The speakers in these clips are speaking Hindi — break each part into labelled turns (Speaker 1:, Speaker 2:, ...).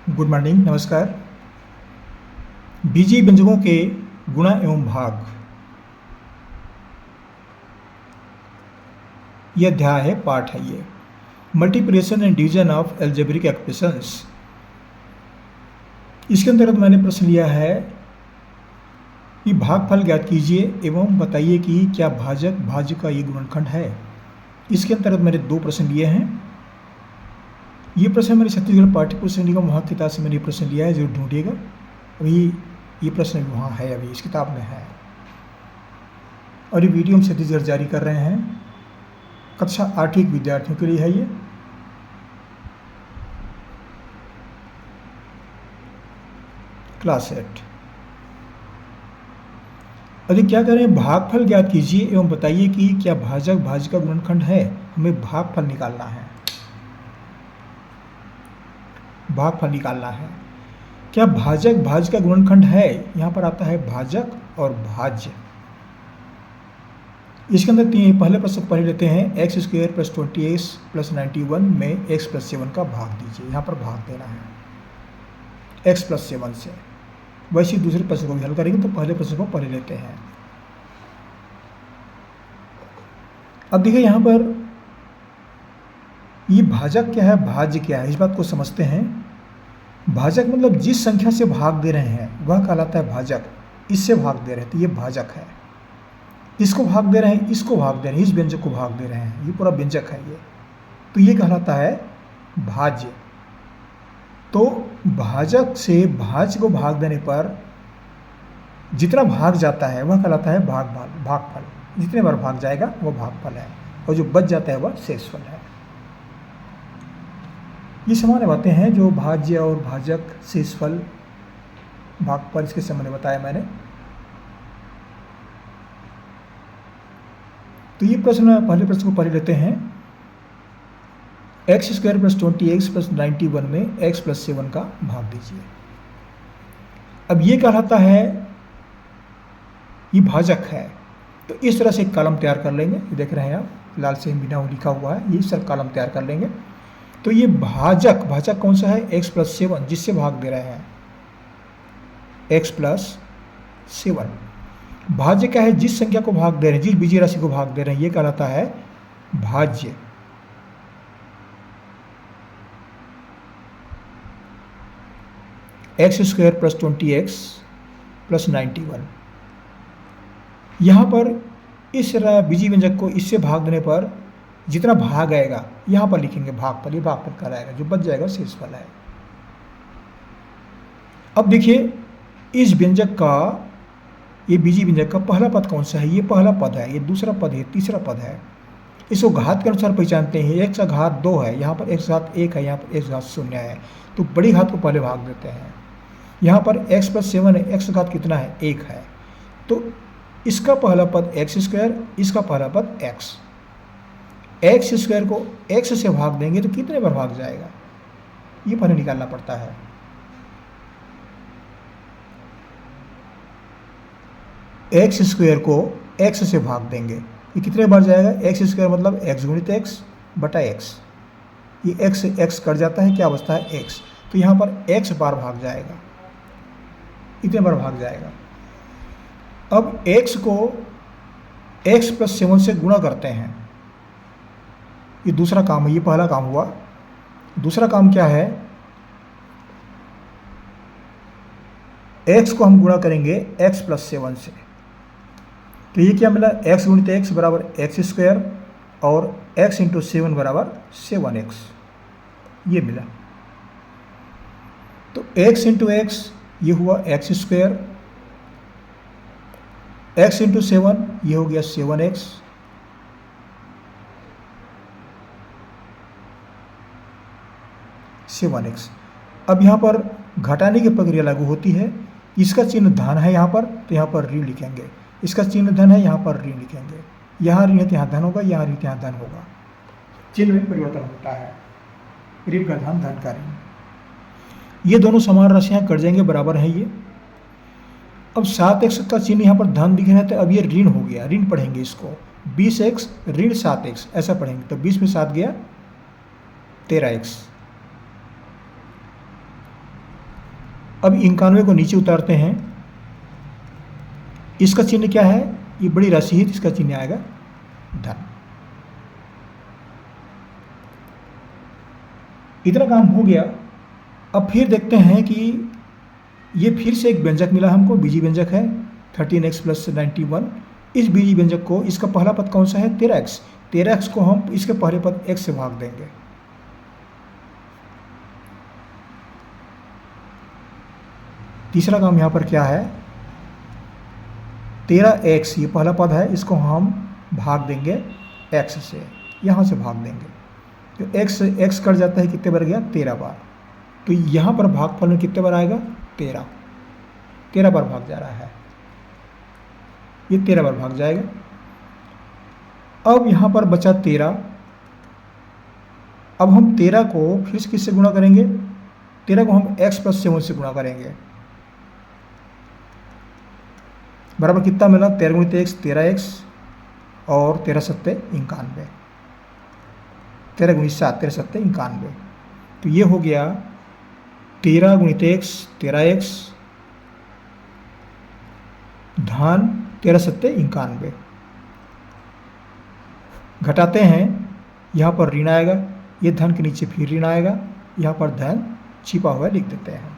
Speaker 1: गुड मॉर्निंग, नमस्कार। बीजीय व्यंजकों के गुणा एवं भाग, यह अध्याय है, पाठ है ये multiplication and division of algebraic expressions. इसके अंतर्गत मैंने प्रश्न लिया है कि भागफल ज्ञात कीजिए एवं बताइए कि क्या भाजक भाज्य का ये गुणनखंड है। इसके अंतर्गत मैंने दो प्रश्न लिए हैं। ये प्रश्न मैंने छत्तीसगढ़ पाठ्य पुस्तक निगम वहाँ किताब से मैंने ये प्रश्न लिया है, जरूर ढूंढिएगा। अभी ये प्रश्न वहाँ है, अभी इस किताब में है, और ये वीडियो हम छत्तीसगढ़ जारी कर रहे हैं। कक्षा 8वीं के विद्यार्थियों के लिए है ये। क्लास 8। अभी क्या करें, भागफल ज्ञात कीजिए एवं बताइए कि क्या भाजक भाज्य का गुणनखंड है। हमें भागफल निकालना है, भागफल निकालना है। क्या भाजक भाज्य का गुणनखंड है। यहाँ पर आता है भाजक और भाज्य। इसके अंदर पहले प्रश्न को पढ़ लेते हैं। X square plus 20x plus 91 में x प्लस 7 का भाग दीजिए। यहाँ पर भाग देना है x प्लस 7 से। वैसे ही दूसरे प्रश्न को भी हल करेंगे, तो पहले प्रश्न को पढ़ लेते हैं। अब देखिए यहाँ पर ये भाजक क्या है, भाज्य क्या है, इस बात को समझते हैं। भाजक मतलब जिस संख्या से भाग दे रहे हैं वह कहलाता है भाजक। इससे भाग दे रहे हैं तो ये भाजक है। इसको भाग दे रहे हैं, इसको भाग दे रहे हैं, इस व्यंजक को भाग दे रहे हैं, ये पूरा व्यंजक है ये, तो ये कहलाता है भाज्य। तो भाजक से भाज्य को भाग देने पर जितना भाग जाता है वह कहलाता है भागफल। जितने बार भाग जाएगा वह भागफल है, और जो बच जाता है वह शेषफल है। ये सामान्य बातें हैं जो भाज्य और भाजक, शेषफल, भागफल, इसके संबंध में बताया मैंने। तो ये प्रश्न, पहले प्रश्न को पढ़ लेते हैं। X square plus 20x plus 91 में x प्लस 7 का भाग दीजिए। अब ये कहलाता है, ये भाजक है, तो इस तरह से एक कॉलम तैयार कर लेंगे। ये देख रहे हैं आप, लाल से बिना लिखा हुआ है, ये सब कॉलम तैयार कर लेंगे। तो ये भाजक, भाजक कौन सा है, x प्लस 7, जिससे भाग दे रहे हैं x प्लस 7। भाज्य क्या है, जिस संख्या को भाग दे रहे हैं, जिस बीजीय राशि को भाग दे रहे हैं, ये कहलाता है भाज्य। X square plus 20x plus 91। यहाँ पर इस बीजीय व्यंजक को इससे भाग देने पर जितना भाग आएगा यहाँ पर लिखेंगे भागफल, ये भागफल कहलाएगा। जो बच जाएगा शेषफल है। अब देखिए, इस व्यंजक का, ये बीजीय व्यंजक का पहला पद कौन सा है, ये पहला पद है, ये दूसरा पद है, तीसरा पद है। इसको घात के अनुसार पहचानते हैं। x का घात 2 है, यहाँ पर x घात 1 है, यहाँ पर x घात 0 है, तो बड़ी घात को पहले भाग देते हैं। यहाँ पर x प्लस 7 है, x घात कितना है, 1 है, तो इसका पहला पद एक्स स्क्वायर, इसका पहला पद x। एक्स स्क्वायर को x से भाग देंगे तो कितने बार भाग जाएगा, ये पहले निकालना पड़ता है। एक्स स्क्वायर को x से भाग देंगे, ये कितने बार जाएगा, एक्स स्क्वायर मतलब x गुणित x बटा x। ये x से x कट जाता है, क्या बचता है x, तो यहाँ पर x बार भाग जाएगा, इतने बार भाग जाएगा। अब x को x प्लस 7 से गुणा करते हैं, ये दूसरा काम है, ये पहला काम हुआ। दूसरा काम क्या है, x को हम गुणा करेंगे x प्लस 7 से, तो ये क्या मिला, x गुणित x बराबर एक्स स्क्वायर, और x इंटू 7 बराबर 7x, ये मिला। तो x इंटू x ये हुआ एक्स स्क्वायर, x इंटू 7 ये हो गया 7x, अब यहाँ पर घटाने की प्रक्रिया लागू होती है। इसका चिन्ह धन है यहाँ पर, तो यहाँ पर ऋण लिखेंगे। इसका चिन्ह धन है, यहाँ पर ऋण लिखेंगे। यहाँ ऋण है तो यहाँ धन होगा, यहाँ ऋण यहाँ धन होगा, चिन्ह में परिवर्तन होता है। ऋण का धन, धन का ऋण, ये दोनों समान राशियाँ कट जाएंगे, बराबर है ये। अब 7x का चिन्ह यहाँ पर धन दिख रहा है, तो अब ये ऋण हो गया, ऋण पढ़ेंगे इसको। 20x ऋण 7x ऐसा पढ़ेंगे, तो 20 में 7 गया 13x। अब 91 को नीचे उतारते हैं, इसका चिन्ह क्या है, ये बड़ी राशि है, इसका चिन्ह आएगा धन। इतना काम हो गया। अब फिर देखते हैं कि ये फिर से एक व्यंजक मिला हमको, बीजी व्यंजक है 13x + 91। इस बीजी व्यंजक को, इसका पहला पद कौन सा है, 13x। 13x को हम इसके पहले पद x से भाग देंगे। तीसरा काम यहाँ पर क्या है, 13x ये पहला पद है, इसको हम भाग देंगे x से, यहाँ से भाग देंगे। तो x कट जाता है, कितने बार गया, 13 बार। तो यहाँ पर भागफल में कितने बार आएगा, 13 बार भाग जा रहा है, ये 13 बार भाग जाएगा। अब यहाँ पर बचा 13। अब हम 13 को फिर से किससे गुणा करेंगे, 13 को हम x + 7 से गुणा करेंगे, बराबर कितना मिला, 13 × x 13x और 13 × 7 91, 13 × 7 13 × 7 91। तो ये हो गया 13 × x 13x धन 13 × 7 91। घटाते हैं, यहाँ पर ऋण आएगा, ये धन के नीचे फिर ऋण आएगा, यहाँ पर धन छिपा हुआ लिख देते हैं।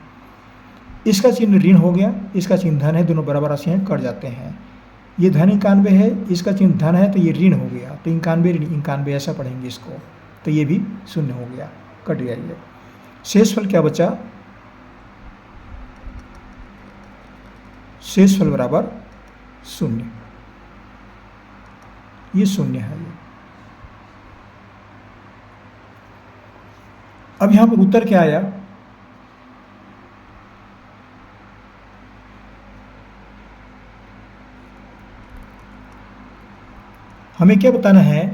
Speaker 1: इसका चिन्ह ऋण हो गया, इसका चिन्ह धन है, दोनों बराबर राशियाँ कट जाते हैं। ये धन 91 है, इसका चिन्ह धन है, तो ये ऋण हो गया, तो 91 ऋण 91 ऐसा पढ़ेंगे इसको, तो ये भी शून्य हो गया, कट गया ये। शेषफल क्या बचा, शेषफल बराबर 0, ये 0 है ये। अब यहाँ पर उत्तर क्या आया, हमें क्या बताना है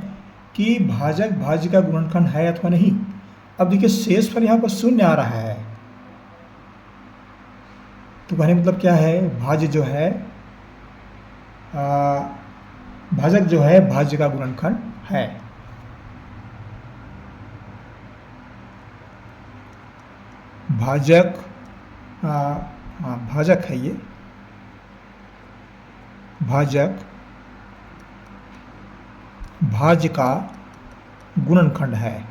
Speaker 1: कि भाजक भाज्य का गुणनखंड है अथवा नहीं। अब देखिए शेषफल यहाँ पर 0 आ रहा है, तो कहने मतलब क्या है, भाज्य जो है भाजक जो है भाज्य का गुणनखंड है। भाजक भाजक है ये, भाजक भाज्य का गुणनखंड है।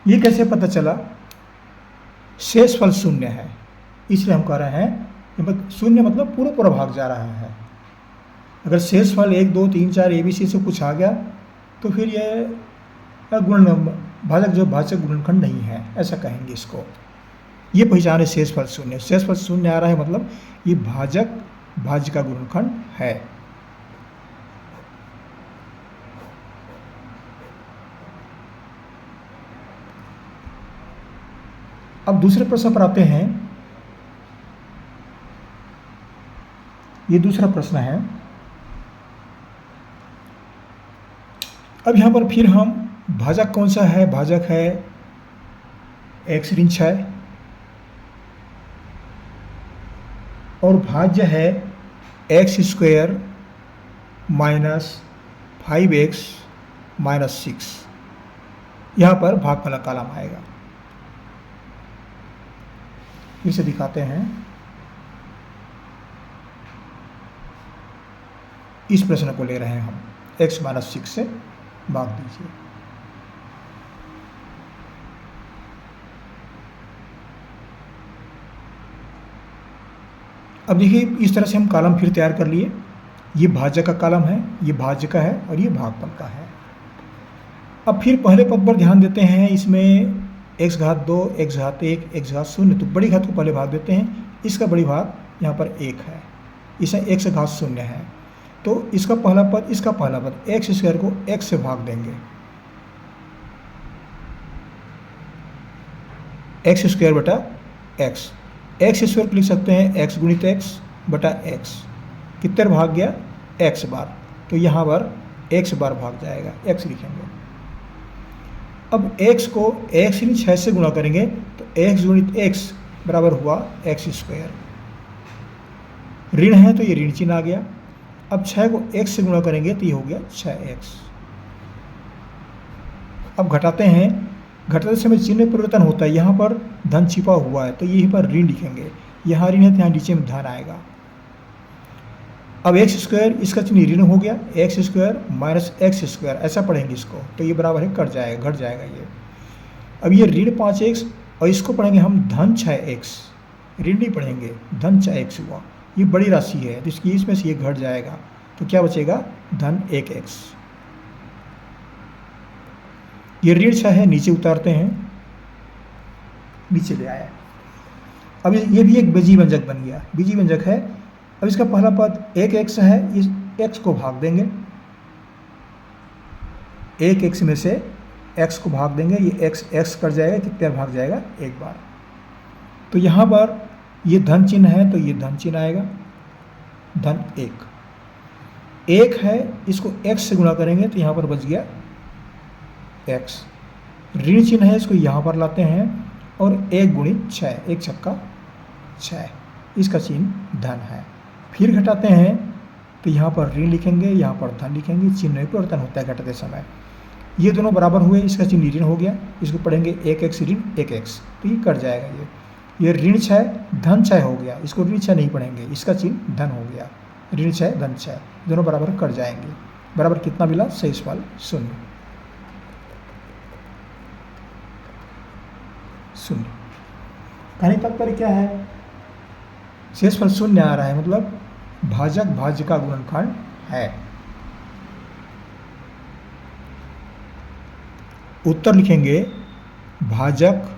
Speaker 1: ये कैसे पता चला, शेषफल 0 है, इसलिए हम कह रहे हैं 0 मतलब पूरा भाग जा रहा है। अगर शेषफल 1 2 3 4 ABC से कुछ आ गया तो फिर ये भाजक जो भाजक गुणनखंड नहीं है, ऐसा कहेंगे इसको। ये पहचान है शेषफल 0, शेषफल 0 आ रहा है मतलब ये भाजक भाज्य का गुणनखंड है। अब दूसरे प्रश्न पर आते हैं। ये दूसरा प्रश्न है। अब यहां पर फिर हम भाजक कौन सा है, भाजक है x ऋण 6 और भाज्य है x² - 5x - 6। यहाँ पर भागफल का कॉलम आएगा। फिर से दिखाते हैं। इस प्रश्न को ले रहे हैं हम, x - 6 से भाग दीजिए। अब देखिए इस तरह से हम कॉलम फिर तैयार कर लिए। ये भाज्य का कॉलम है, ये भाज्य का है और ये भागफल का है। अब फिर पहले पद पर ध्यान देते हैं। इसमें x⁻2 x⁻1 x⁻0, तो बड़ी घात को पहले भाग देते हैं। इसका बड़ी भाग यहाँ पर 1 है, इसे x⁻0 है, तो इसका पहला पद, इसका पहला पद x² को x से भाग देंगे। x² बटा x, x² को लिख सकते हैं x × x बटा x। कितने भाग गया, x बार, तो यहाँ पर x बार भाग जाएगा, x लिखेंगे। अब x को x ऋण 6 से गुणा करेंगे तो x × x बराबर हुआ x²। ऋण है तो ये ऋण चिन्ह आ गया। अब 6 को x से गुणा करेंगे तो ये हो गया 6x। अब घटाते हैं, घटाते समय चिन्ह में परिवर्तन होता है, यहाँ पर धन छिपा हुआ है तो यहीं पर ऋण लिखेंगे, यहाँ ऋण है तो यहाँ नीचे में धन आएगा। अब एक्स स्क्वायर, इसका चिन्ह ऋण हो गया, x square minus x square ऐसा पढ़ेंगे इसको, तो ये बराबर है घट जाएगा ये। अब ये ऋण 5x और इसको पढ़ेंगे हम धन 6x, ऋण नहीं पढ़ेंगे, धन 6x हुआ, ये बड़ी राशि है तो इसकी इसमें से ये घट जाएगा, तो क्या बचेगा धन 1x। ये ऋण 6 है, नीचे उतारते हैं, नीचे ले आया। अब ये भी एक बीजी व्यंजक बन गया, बीजी व्यंजक है। अब इसका पहला पद 1x है, इस x को भाग देंगे, 1x में से x को भाग देंगे, ये x कट जाएगा, कितने भाग जाएगा एक बार। तो यहाँ पर ये धन चिन्ह है तो ये धन चिन्ह आएगा, धन 1 है, इसको x से गुणा करेंगे तो यहाँ पर बच गया x। ऋण चिन्ह है, इसको यहाँ पर लाते हैं और 1 गुणित 6, 1 छक्का 6, इसका चिन्ह धन है। फिर घटाते हैं तो यहाँ पर ऋण लिखेंगे, यहाँ पर धन लिखेंगे, चिन्ह में परिवर्तन होता है घटाते समय। ये दोनों बराबर हुए, इसका चिन्ह ऋण हो गया, इसको पढ़ेंगे 1x ऋण 1x, तो ये कट जाएगा। ये ऋण 6 धन 6 हो गया, इसको ऋण 6 नहीं पढ़ेंगे, इसका चिन्ह धन हो गया, ऋण 6 धन 6, दोनों बराबर कट जाएंगे। बराबर कितना मिला, शेषफल 0। कहानी तात्पर्य क्या है, शेषफल 0 आ रहा है, मतलब भाजक भाज्य का गुणनखंड है। उत्तर लिखेंगे भाजक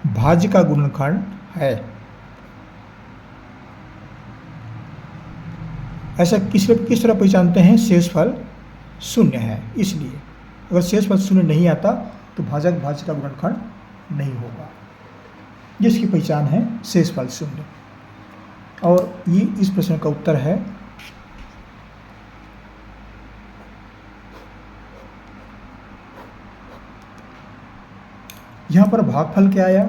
Speaker 1: भाज्य का गुणनखंड है। ऐसा किस तरह पहचानते हैं, शेषफल 0 है, इसलिए अगर शेषफल 0 नहीं आता तो भाजक भाज्य का गुणनखंड नहीं होगा, जिसकी पहचान है शेषफल 0। और ये इस प्रश्न का उत्तर है। यहाँ पर भागफल क्या आया,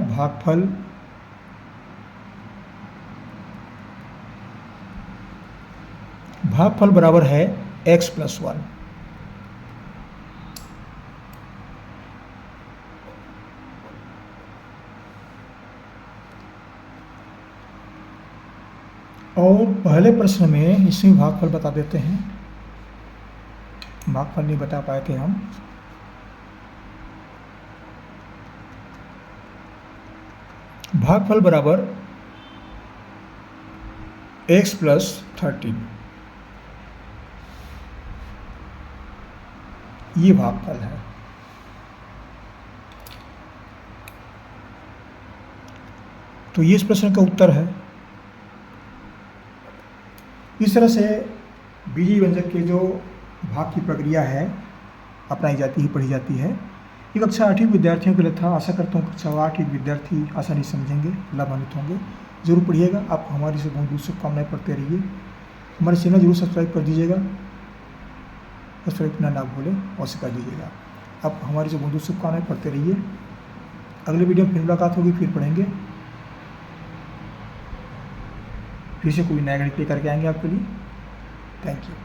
Speaker 1: भागफल बराबर है x + 1। और पहले प्रश्न में इसमें भागफल बता देते हैं, भागफल नहीं बता पाए थे हम। भागफल बराबर x + 13, ये भागफल है। तो ये इस प्रश्न का उत्तर है। इस तरह से बीजी व्यंजक के जो भाग की प्रक्रिया है अपनाई जाती है, पढ़ी जाती है। ये कक्षा 8वीं विद्यार्थियों के लिए था। आशा करता हूँ कक्षा 8वीं विद्यार्थी आसानी समझेंगे, लाभान्वित होंगे। जरूर पढ़िएगा। आप हमारी से बहुत बहुत शुभकामनाएं पढ़ते रहिए। हमारे चैनल जरूर सब्सक्राइब कर दीजिएगा, सब्सक्राइब करना ना भूलें, अवश्य कर दीजिएगा। आप हमारी से बहुत बहुत शुभकामनाएं पढ़ते रहिए। अगले वीडियो में फिर मुलाकात होगी, फिर पढ़ेंगे, फिर से कोई नया गणित लेकर के आएंगे आपके लिए। Thank you.